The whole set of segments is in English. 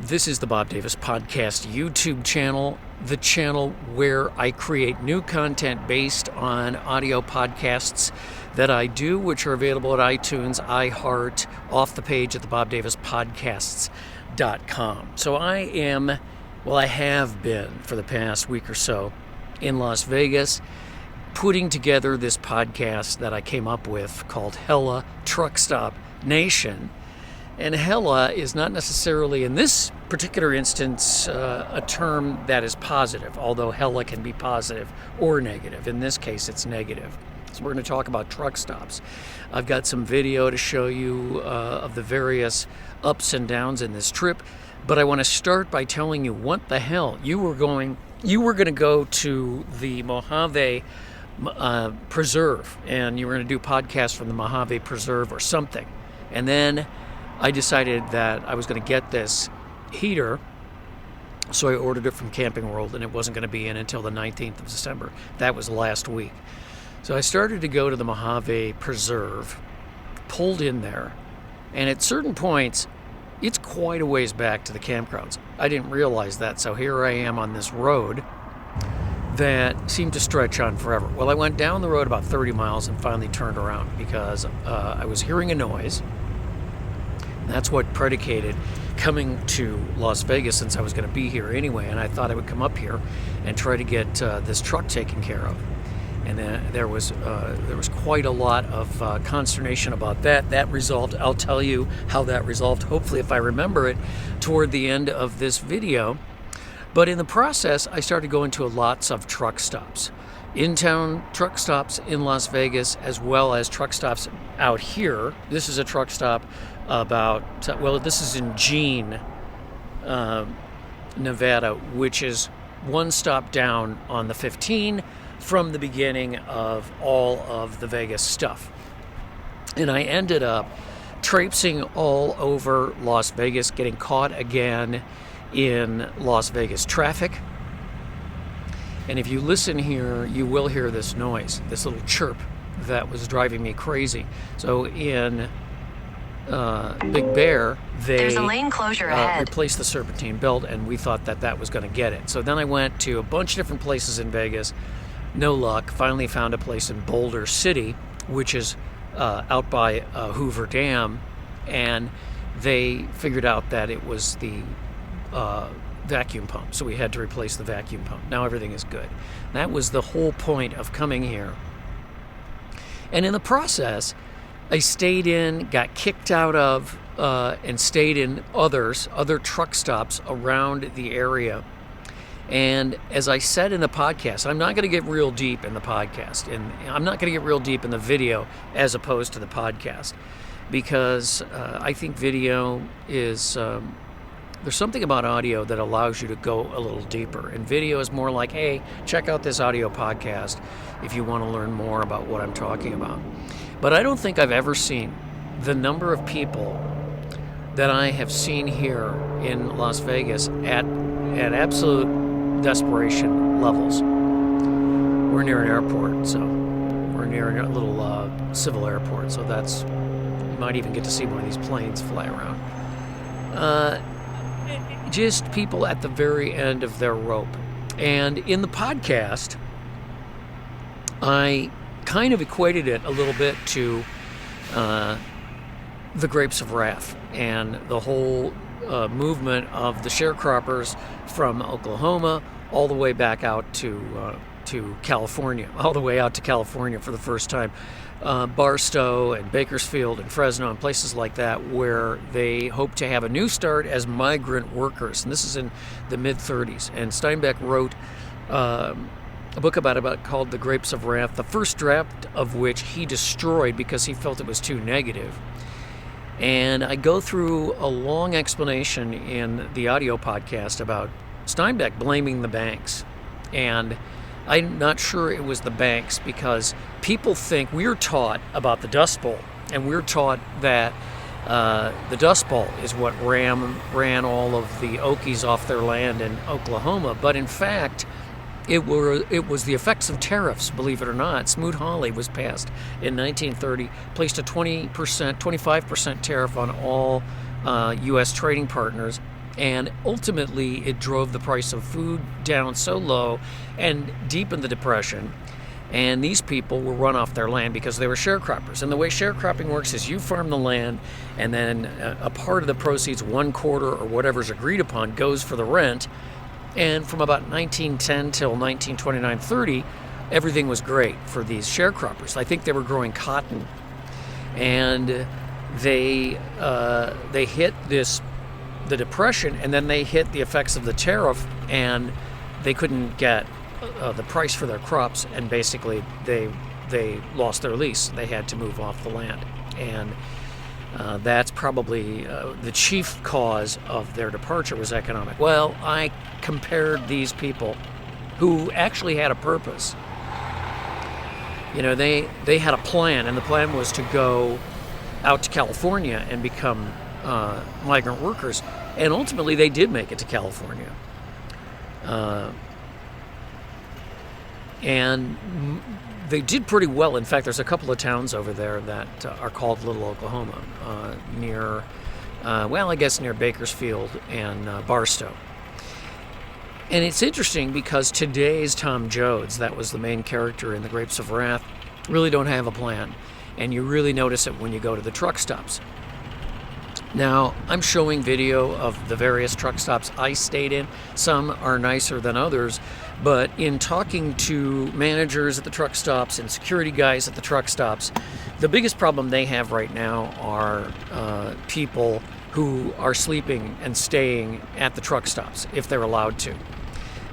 This is the Bob Davis Podcast YouTube channel, the channel where I create new content based on audio podcasts that I do, which are available at iTunes, iHeart, off the page at the BobDavisPodcasts.com. So I have been for the past week or so in Las Vegas, putting together this podcast that I came up with called Hella Truck Stop Nation. And hella is not necessarily, in this particular instance, a term that is positive, although hella can be positive or negative. In this case, it's negative. So we're going to talk about truck stops. I've got some video to show you of the various ups and downs in this trip, but I want to start by telling you what the hell you were going to go to the Mojave Preserve, and you were going to do podcasts from the Mojave Preserve or something. And then I decided that I was going to get this heater, so I ordered it from Camping World, and it wasn't going to be in until the 19th of December. That was last week. So I started to go to the Mojave Preserve, pulled in there, and at certain points, it's quite a ways back to the campgrounds. I didn't realize that, so here I am on this road that seemed to stretch on forever. Well, I went down the road about 30 miles and finally turned around because I was hearing a noise. That's what predicated coming to Las Vegas, since I was going to be here anyway, and I thought I would come up here and try to get this truck taken care of. And there was quite a lot of consternation about that. That resolved. I'll tell you how that resolved, hopefully, if I remember it, toward the end of this video. But in the process, I started going to lots of truck stops. In-town truck stops in Las Vegas, as well as truck stops out here. This is a truck stop this is in Jean, Nevada, which is one stop down on the 15 from the beginning of all of the Vegas stuff. And I ended up traipsing all over Las Vegas, getting caught again in Las Vegas traffic. And if you listen here, you will hear this noise, this little chirp that was driving me crazy. So in Big Bear, there's a lane closure ahead. Replaced the serpentine belt, and we thought that was going to get it. So then I went to a bunch of different places in Vegas. No luck. Finally found a place in Boulder City, which is out by Hoover Dam, and they figured out that it was the vacuum pump, so we had to replace the vacuum pump. Now everything is good. That was the whole point of coming here. And in the process, I stayed in, got kicked out of, and stayed in other truck stops around the area. And as I said in the podcast, I'm not going to get real deep in the podcast, and I'm not going to get real deep in the video as opposed to the podcast, because I think video is... there's something about audio that allows you to go a little deeper. And video is more like, hey, check out this audio podcast if you want to learn more about what I'm talking about. But I don't think I've ever seen the number of people that I have seen here in Las Vegas at absolute desperation levels. We're near an airport, so we're near a little civil airport, so you might even get to see one of these planes fly around. Just people at the very end of their rope. And in the podcast, I kind of equated it a little bit to the Grapes of Wrath and the whole movement of the sharecroppers from Oklahoma all the way back out to California, all the way out to California for the first time. Barstow and Bakersfield and Fresno and places like that, where they hope to have a new start as migrant workers. And this is in the mid-30s. And Steinbeck wrote a book about it called The Grapes of Wrath, the first draft of which he destroyed because he felt it was too negative. And I go through a long explanation in the audio podcast about Steinbeck blaming the banks. And I'm not sure it was the banks, because people think we're taught about the Dust Bowl, and we're taught that the Dust Bowl is what ran all of the Okies off their land in Oklahoma. But in fact, it was the effects of tariffs, believe it or not. Smoot-Hawley was passed in 1930, placed a 25% tariff on all U.S. trading partners, And ultimately, it drove the price of food down so low and deepened the Depression. And these people were run off their land because they were sharecroppers. And the way sharecropping works is you farm the land, and then a part of the proceeds, 1/4 or whatever's agreed upon, goes for the rent. And from about 1910 till 1929-30, everything was great for these sharecroppers. I think they were growing cotton, and they hit the Depression, and then they hit the effects of the tariff, and they couldn't get the price for their crops, and basically they lost their lease. They had to move off the land, and that's probably the chief cause of their departure was economic. Well, I compared these people who actually had a purpose. You know, they had a plan, and the plan was to go out to California and become migrant workers, and ultimately they did make it to California. And they did pretty well. In fact, there's a couple of towns over there that are called Little Oklahoma, near Bakersfield and Barstow. And it's interesting because today's Tom Joads, that was the main character in The Grapes of Wrath, really don't have a plan. And you really notice it when you go to the truck stops. Now, I'm showing video of the various truck stops I stayed in. Some are nicer than others, but in talking to managers at the truck stops and security guys at the truck stops, the biggest problem they have right now are people who are sleeping and staying at the truck stops, if they're allowed to.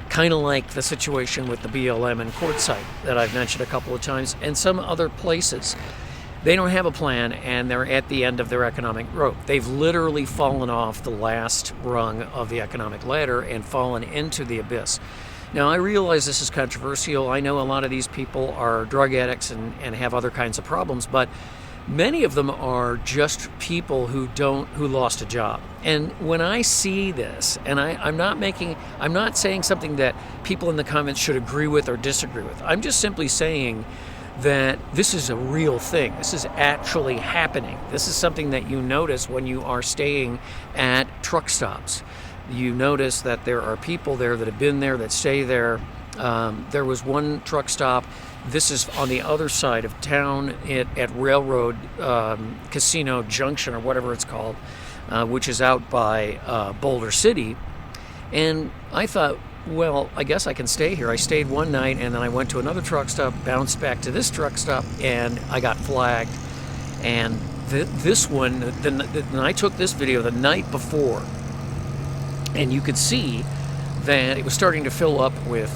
Kind of like the situation with the BLM and Quartzsite that I've mentioned a couple of times, and some other places. They don't have a plan, and they're at the end of their economic rope. They've literally fallen off the last rung of the economic ladder and fallen into the abyss. Now, I realize this is controversial. I know a lot of these people are drug addicts and have other kinds of problems, but many of them are just people who lost a job. And when I see this, and I'm not saying something that people in the comments should agree with or disagree with. I'm just simply saying that this is a real thing. This is actually happening. This is something that you notice when you are staying at truck stops. You notice that there are people there that have been there, that stay there. There was one truck stop. This is on the other side of town at Railroad Casino Junction, or whatever it's called, which is out by Boulder City. And I thought, well, I guess I can stay here. I stayed one night, and then I went to another truck stop, bounced back to this truck stop, and I got flagged. And this one, then I took this video the night before, and you could see that it was starting to fill up with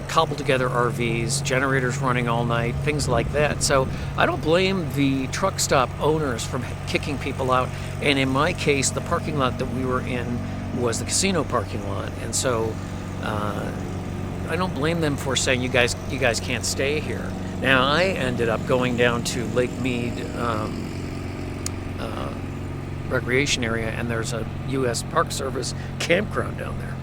cobbled together RVs, generators running all night, things like that. So I don't blame the truck stop owners from kicking people out. And in my case, the parking lot that we were in was the casino parking lot, and so I don't blame them for saying you guys can't stay here. Now, I ended up going down to Lake Mead recreation area, and there's a U.S. Park Service campground down there,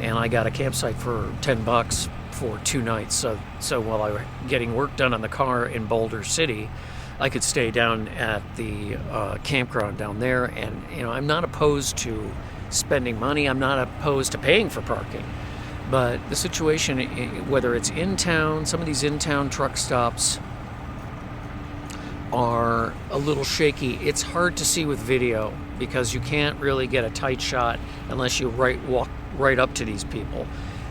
and I got a campsite for $10 for 2 nights. So while I was getting work done on the car in Boulder City, I could stay down at the campground down there. And I'm not opposed to spending money. I'm not opposed to paying for parking. But the situation, whether it's in town, some of these in-town truck stops are a little shaky. It's hard to see with video because you can't really get a tight shot unless you walk right up to these people.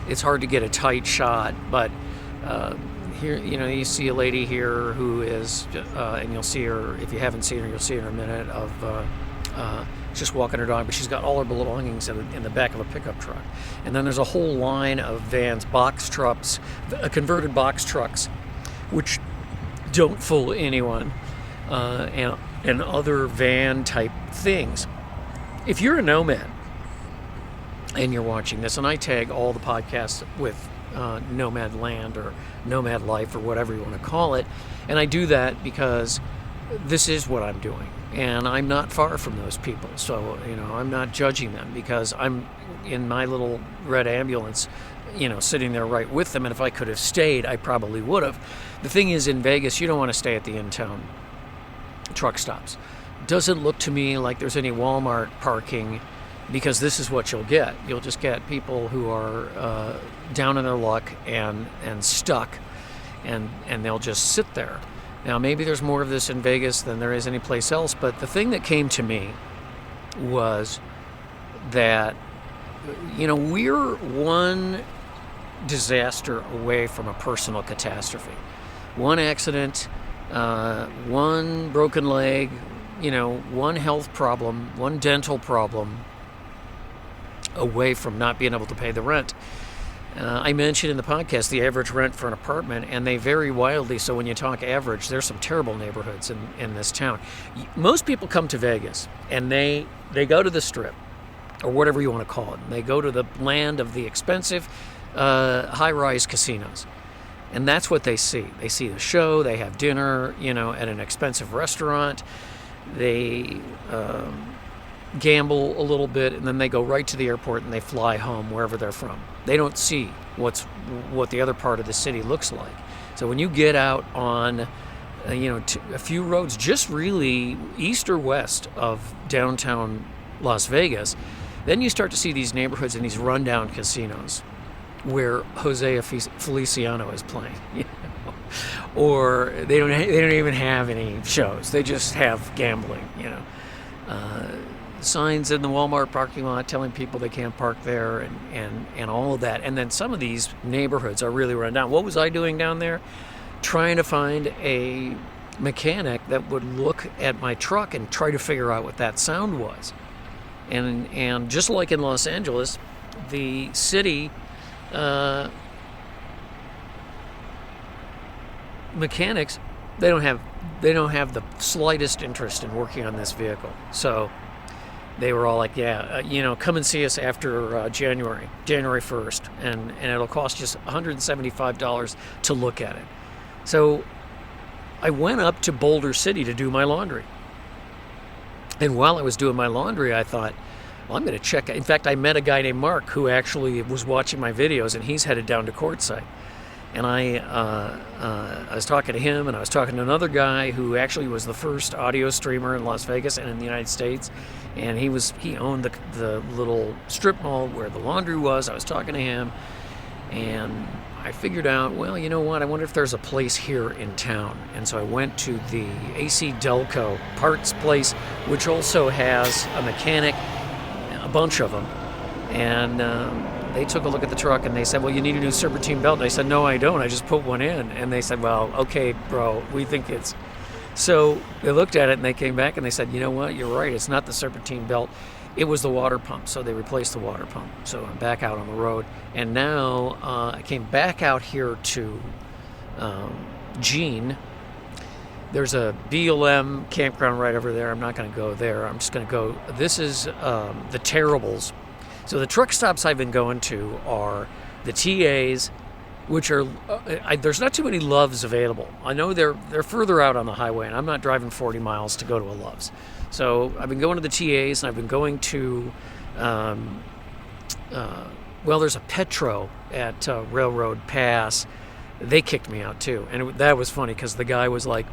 It's hard to get a tight shot, but here, you see a lady here who is, and you'll see her, if you haven't seen her, you'll see her in a minute, of just walking her dog, but she's got all her belongings in the back of a pickup truck. And then there's a whole line of vans, box trucks, converted box trucks, which don't fool anyone, and other van type things. If you're a nomad and you're watching this, and I tag all the podcasts with Nomad Land or Nomad Life or whatever you want to call it, and I do that because this is what I'm doing. And I'm not far from those people, so I'm not judging them because I'm in my little red ambulance, sitting there right with them. And if I could have stayed, I probably would have. The thing is, in Vegas, you don't want to stay at the in-town truck stops. It doesn't look to me like there's any Walmart parking because this is what you'll get. You'll just get people who are down in their luck and stuck, and they'll just sit there. Now, maybe there's more of this in Vegas than there is anyplace else, but the thing that came to me was that, we're one disaster away from a personal catastrophe. One accident, one broken leg, one health problem, one dental problem away from not being able to pay the rent. I mentioned in the podcast the average rent for an apartment, and they vary wildly. So when you talk average, there's some terrible neighborhoods in this town. Most people come to Vegas, and they go to the Strip, or whatever you want to call it. And they go to the land of the expensive high-rise casinos. And that's what they see. They see the show, they have dinner, at an expensive restaurant. They gamble a little bit, and then they go right to the airport and they fly home wherever they're from. They don't see what the other part of the city looks like. So when you get out on a few roads just really east or west of downtown Las Vegas, then you start to see these neighborhoods and these rundown casinos where Jose Feliciano is playing, or they don't even have any shows. They just have gambling, signs in the Walmart parking lot telling people they can't park there, and all of that. And then some of these neighborhoods are really run down. What was I doing down there? Trying to find a mechanic that would look at my truck and try to figure out what that sound was. And just like in Los Angeles, the city mechanics, they don't have the slightest interest in working on this vehicle. So they were all like, come and see us after January 1st, and it'll cost you $175 to look at it. So I went up to Boulder City to do my laundry. And while I was doing my laundry, I thought, well, I'm going to check. In fact, I met a guy named Mark who actually was watching my videos, and he's headed down to Quartzsite. And I was talking to him, and I was talking to another guy who actually was the first audio streamer in Las Vegas and in the United States. And he owned the little strip mall where the laundry was. I was talking to him, and I figured out, well, you know what? I wonder if there's a place here in town. And so I went to the AC Delco parts place, which also has a mechanic, a bunch of them. And they took a look at the truck, and they said, well, you need a new serpentine belt. And I said, no, I don't. I just put one in. And they said, well, okay, bro, we think it's... So they looked at it, and they came back, and they said, you know what? You're right. It's not the serpentine belt. It was the water pump. So they replaced the water pump. So I'm back out on the road. And now I came back out here to Gene. There's a BLM campground right over there. I'm not going to go there. I'm just going to go... This is the Terribles. So the truck stops I've been going to are the TAs, which are there's not too many Loves available. I know they're further out on the highway, and I'm not driving 40 miles to go to a Loves. So I've been going to the TAs, and I've been going to there's a Petro at Railroad Pass. They kicked me out too, and that was funny because the guy was like,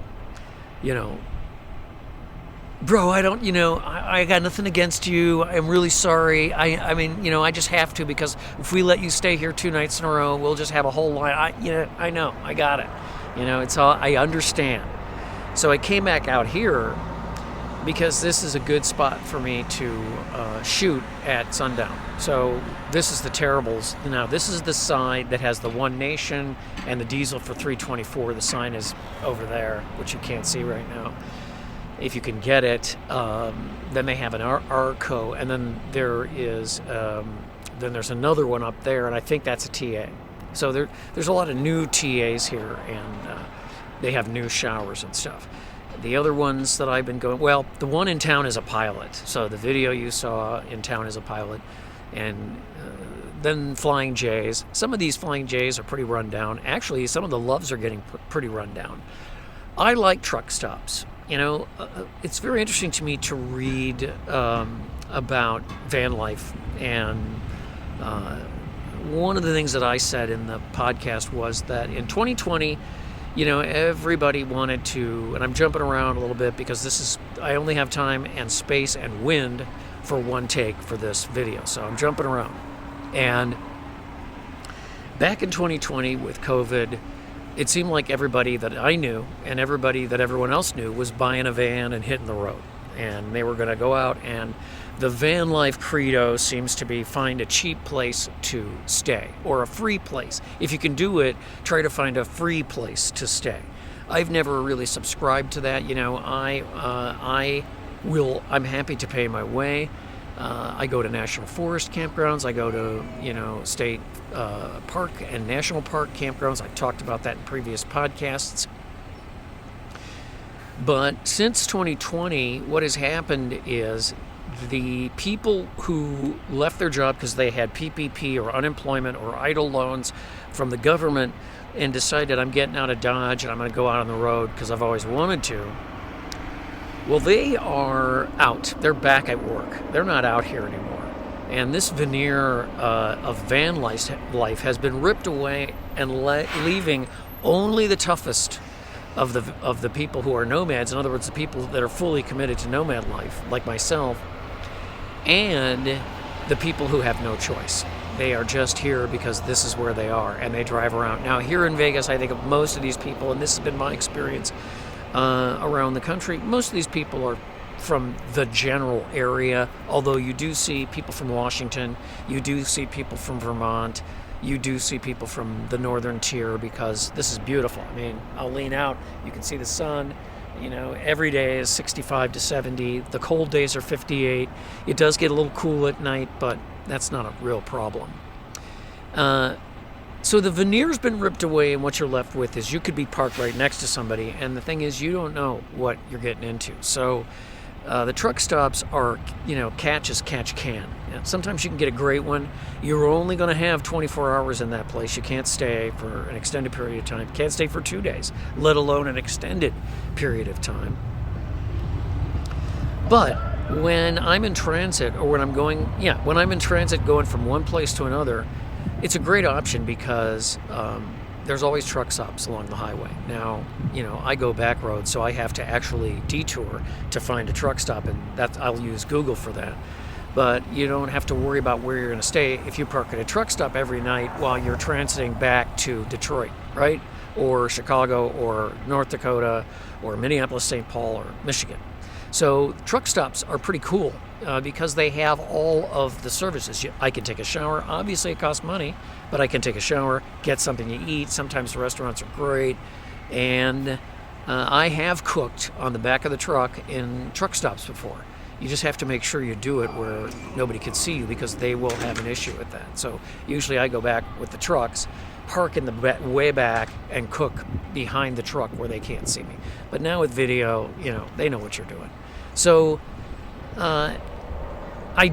bro, I don't, I got nothing against you. I'm really sorry. I mean, I just have to, because if we let you stay here 2 nights in a row, we'll just have a whole line. I know, I got it. It's all, I understand. So I came back out here because this is a good spot for me to shoot at sundown. So this is the Terribles. Now, this is the side that has the One Nation and the diesel for $3.24. The sign is over there, which you can't see right now. If you can get it, then they have an Arco, and then there's another one up there, and I think that's a TA. So there's a lot of new TAs here, and they have new showers and stuff. The other ones that I've been going, well, the one in town is a Pilot. So the video you saw in town is a Pilot, and then Flying J's. Some of these Flying J's are pretty run down. Actually, some of the Loves are getting pretty run down. I like truck stops. It's very interesting to me to read about van life, and one of the things that I said in the podcast was that in 2020, everybody wanted to, and I'm jumping around a little bit because I only have time and space and wind for one take for this video, so I'm jumping around. And back in 2020 with COVID, it seemed like everybody that I knew and everybody that everyone else knew was buying a van and hitting the road. And they were going to go out, and the van life credo seems to be find a cheap place to stay, or a free place. If you can do it, try to find a free place to stay. I've never really subscribed to that. I'm happy to pay my way. I go to national forest campgrounds. I go to, state park and national park campgrounds. I've talked about that in previous podcasts. But since 2020, what has happened is the people who left their job because they had PPP or unemployment or idle loans from the government and decided, I'm getting out of Dodge and I'm going to go out on the road because I've always wanted to. Well, they are out. They're back at work. They're not out here anymore. And this veneer of van life has been ripped away and leaving only the toughest of the people who are nomads. In other words, the people that are fully committed to nomad life, like myself, and the people who have no choice. They are just here because this is where they are, and they drive around. Now, here in Vegas, I think of most of these people, and this has been my experience around the country, most of these people are from the general area, although you do see people from Washington, you do see people from Vermont, you do see people from the northern tier, because this is beautiful. I mean, I'll lean out, you can see the sun. Every day is 65 to 70. The cold days are 58. It does get a little cool at night, but that's not a real problem. So the veneer's been ripped away, and what you're left with is you could be parked right next to somebody, and the thing is, you don't know what you're getting into. So the truck stops are, catch as catch can. And sometimes you can get a great one. You're only going to have 24 hours in that place. You can't stay for an extended period of time. You can't stay for 2 days, let alone an extended period of time. But when I'm in transit, or when I'm in transit going from one place to another, it's a great option because there's always truck stops along the highway. Now, I go back roads, so I have to actually detour to find a truck stop, and I'll use Google for that. But you don't have to worry about where you're going to stay if you park at a truck stop every night while you're transiting back to Detroit, right? Or Chicago, or North Dakota, or Minneapolis, St. Paul, or Michigan. So truck stops are pretty cool because they have all of the services. I can take a shower. Obviously, it costs money, but I can take a shower, get something to eat. Sometimes the restaurants are great. And I have cooked on the back of the truck in truck stops before. You just have to make sure you do it where nobody can see you, because they will have an issue with that. So usually I go back with the trucks, park in the way back, and cook behind the truck where they can't see me. But now with video, they know what you're doing. So I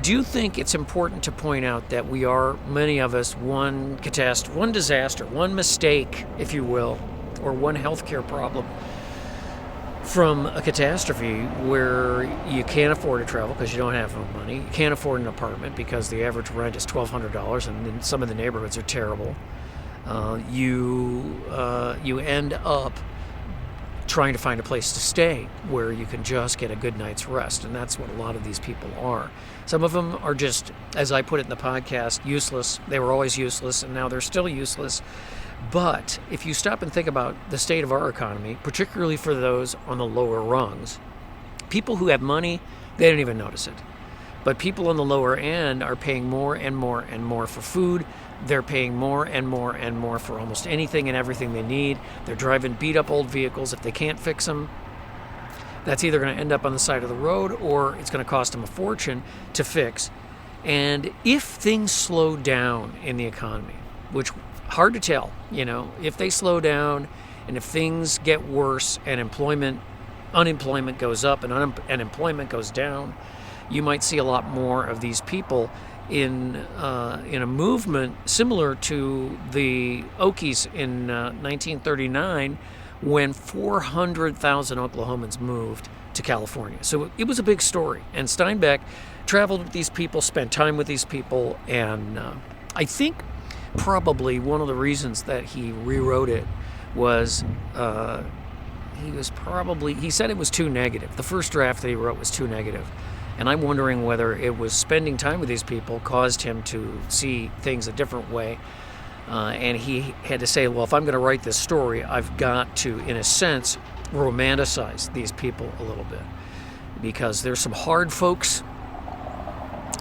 do think it's important to point out that we are, many of us, one catastrophe, one disaster, one mistake, if you will, or one healthcare problem from a catastrophe where you can't afford to travel because you don't have enough money. You can't afford an apartment because the average rent is $1,200, and then some of the neighborhoods are terrible. You end up trying to find a place to stay where you can just get a good night's rest, and that's what a lot of these people are. Some of them are just, as I put it in the podcast, useless. They were always useless, and now they're still useless. But if you stop and think about the state of our economy, particularly for those on the lower rungs, people who have money, they don't even notice it. But people on the lower end are paying more and more and more for food. They're paying more and more and more for almost anything and everything they need. They're driving beat-up old vehicles. If they can't fix them, that's either going to end up on the side of the road, or it's going to cost them a fortune to fix. And if things slow down in the economy, which hard to tell, if they slow down and if things get worse and unemployment goes up and unemployment goes down, you might see a lot more of these people in a movement similar to the Okies in 1939, when 400,000 Oklahomans moved to California. So it was a big story. And Steinbeck traveled with these people, spent time with these people, and I think probably one of the reasons that he rewrote it was he said it was too negative. The first draft that he wrote was too negative. And I'm wondering whether it was spending time with these people caused him to see things a different way. And he had to say, well, if I'm going to write this story, I've got to, in a sense, romanticize these people a little bit. Because there's some hard folks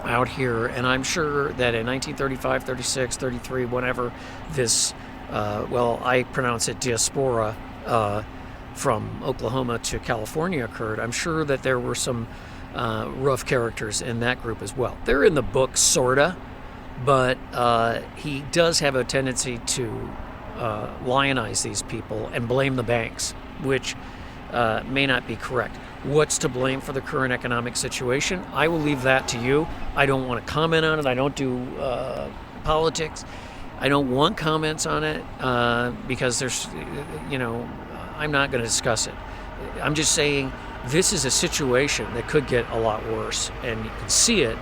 out here, and I'm sure that in 1935, 36, 33, whenever this, I pronounce it diaspora, from Oklahoma to California occurred, I'm sure that there were some rough characters in that group as well. They're in the book, sorta, but he does have a tendency to lionize these people and blame the banks, which may not be correct. What's to blame for the current economic situation? I will leave that to you. I don't want to comment on it. I don't do politics. I don't want comments on it because there's, I'm not going to discuss it. I'm just saying this is a situation that could get a lot worse, and you can see it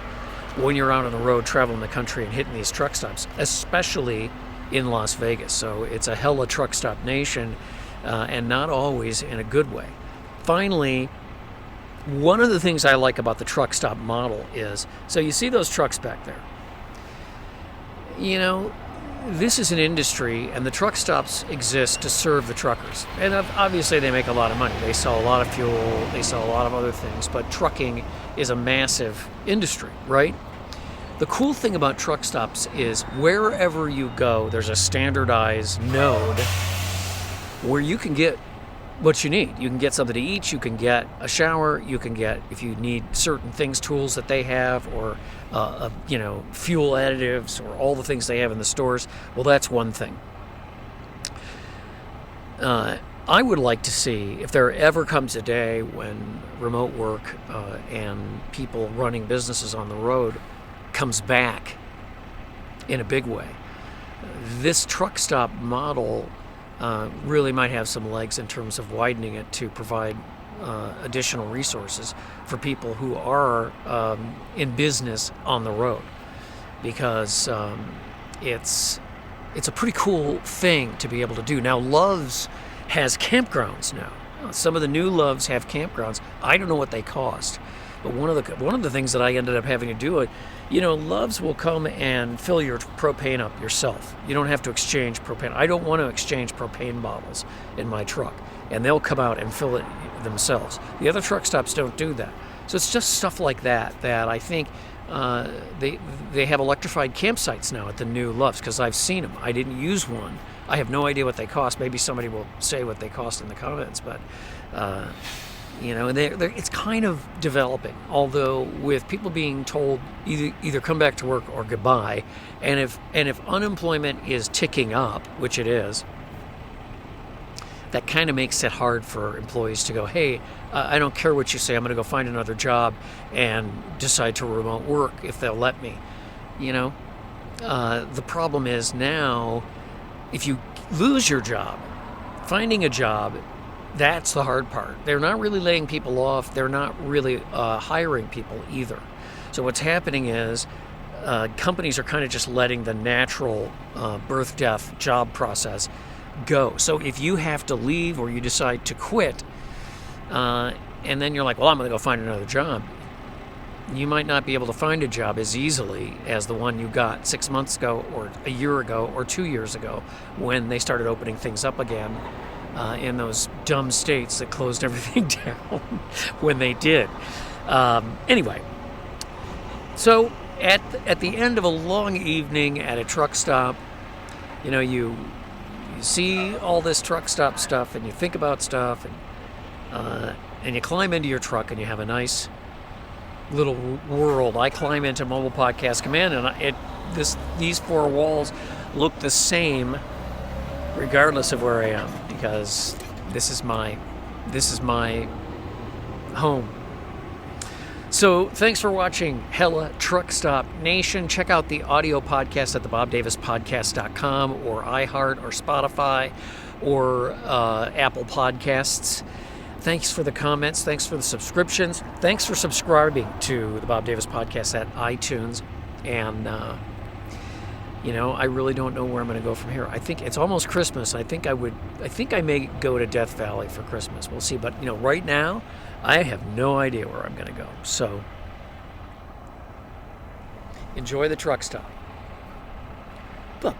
when you're out on the road traveling the country and hitting these truck stops, especially in Las Vegas. So it's a hella truck stop nation, and not always in a good way. Finally, one of the things I like about the truck stop model is, so you see those trucks back there. This is an industry, and the truck stops exist to serve the truckers. And obviously they make a lot of money. They sell a lot of fuel, they sell a lot of other things, but trucking is a massive industry, right? The cool thing about truck stops is wherever you go, there's a standardized node where you can get what you need. You can get something to eat, you can get a shower, you can get, if you need certain things, tools that they have, or fuel additives, or all the things they have in the stores. Well, that's one thing. I would like to see if there ever comes a day when remote work and people running businesses on the road comes back in a big way. This truck stop model really might have some legs in terms of widening it to provide additional resources for people who are in business on the road, because it's a pretty cool thing to be able to do. Now, Love's has campgrounds now. Some of the new Loves have campgrounds. I don't know what they cost, but one of the things that I ended up having to do, Loves will come and fill your propane up yourself. You don't have to exchange propane. I don't want to exchange propane bottles in my truck, and they'll come out and fill it themselves. The other truck stops don't do that. So it's just stuff like that I think they have electrified campsites now at the new Loves, because I've seen them. I didn't use one. I have no idea what they cost. Maybe somebody will say what they cost in the comments, but it's kind of developing. Although with people being told either come back to work or goodbye, and if unemployment is ticking up, which it is, that kind of makes it hard for employees to go, hey, I don't care what you say, I'm going to go find another job and decide to remote work if they'll let me. The problem is now, if you lose your job, finding a job, that's the hard part. They're not really laying people off. They're not really hiring people either. So what's happening is companies are kind of just letting the natural birth-death job process go. So if you have to leave or you decide to quit, and then you're like, well, I'm going to go find another job, you might not be able to find a job as easily as the one you got 6 months ago or a year ago or 2 years ago when they started opening things up again in those dumb states that closed everything down when they did. Anyway, so at the end of a long evening at a truck stop, you see all this truck stop stuff and you think about stuff, and you climb into your truck and you have a nice little world. I climb into Mobile Podcast Command, and these four walls look the same regardless of where I am, because this is my home. So thanks for watching Hella Truck Stop Nation. Check out the audio podcast at thebobdavispodcast.com or iHeart or Spotify or Apple Podcasts. Thanks for the comments. Thanks for the subscriptions. Thanks for subscribing to the Bob Davis Podcast at iTunes. And, I really don't know where I'm going to go from here. I think it's almost Christmas. I think I may go to Death Valley for Christmas. We'll see. But, right now, I have no idea where I'm going to go. So Enjoy the truck stop. Bump.